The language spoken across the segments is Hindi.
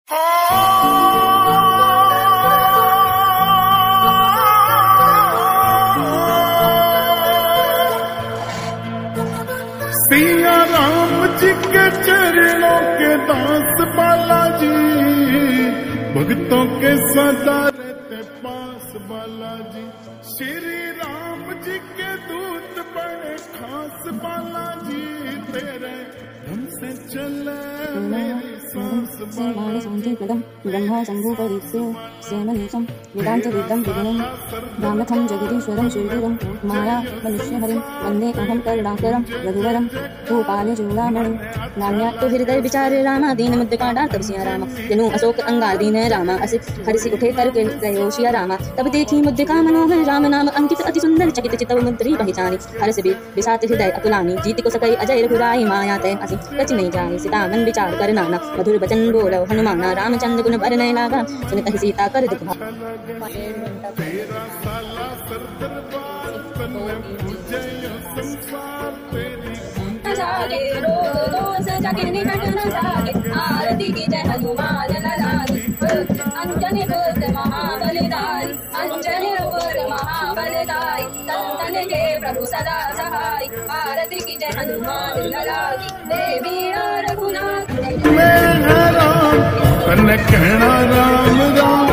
सिया राम जी के चरणों के दास बालाजी, भक्तों के सदा रहते पास बालाजी। श्री राम जी के दूत बड़े खास बालाजी, तेरे धम से चले मेरी सांस बालाजी। ब्रह्मा शंभुपरीत्यो सेमनीशं वेदांत विद्यं विगुणं रामथं जगदीश्वरं श्रीगुरुं माया मनुष्यहरिं वन्दे अहं करुणाकरं रघुवरं भूपालचूडामणिं। नान्यात्तो हृदय विचारे रामा दीन मुद्दकांडा तब सिया रामा, जनु अशोक अंगादीन रामा अस हरिसि उठे कर के गयो सिया रामा। तब देखी मुद्दिका मनोहर राम नाम अंकित अति सुंदर, चकित चित्तव मुद्री पहचानी। हर्ष बिसात हृदय अकुलानी, जीत को सकई अजय रघुराई माया तय असी रच नहीं जाए। सीता मन विचार कर नाना, मधुर बचन बोलो हनुमाना। रामचंद्र गुण बर नय लागा, सुनत ही सीता कर दुख भागा। जागे रोज जगे निकट न जागे, आरती की जय हनुमान लाली। अंजनी पुत्र महाबलिदाई, अंजनी पुत्र महाबलिदाई। तन के प्रभु सदा सहाय, आरती की जय हनुमान लाली। देवी रघुनाथ तन कहना राम राम,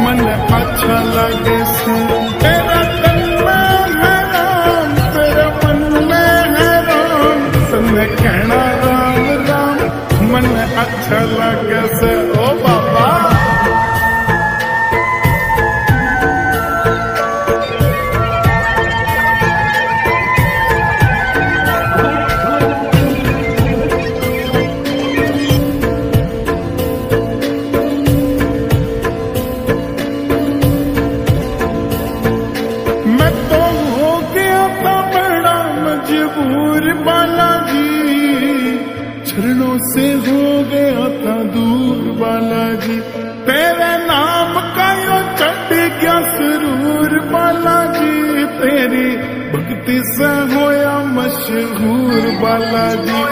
मन अच्छा लगे से। तेरा तन में है राम, तेरा मन में है राम। तन कहना राम राम, मन अच्छा लगे से। ओ बाबा बालाजी, चरणों से हो गया था दूर बालाजी। तेरे नाम का यो चढ़ गया सुरूर बालाजी, तेरी भक्ति से होया मशहूर बालाजी।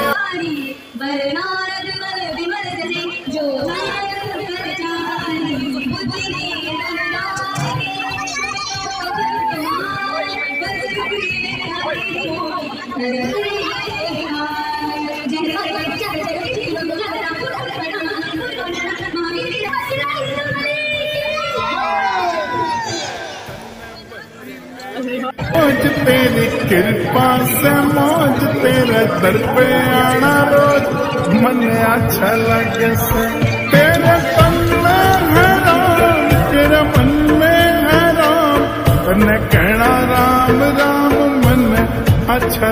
मौज तेरी कृपा से, मौज तेरे दर पे आना रोज, मन अच्छा लगे से। तेरे तन में है राम, तेरे मन में है राम। कहना राम राम, मन अच्छा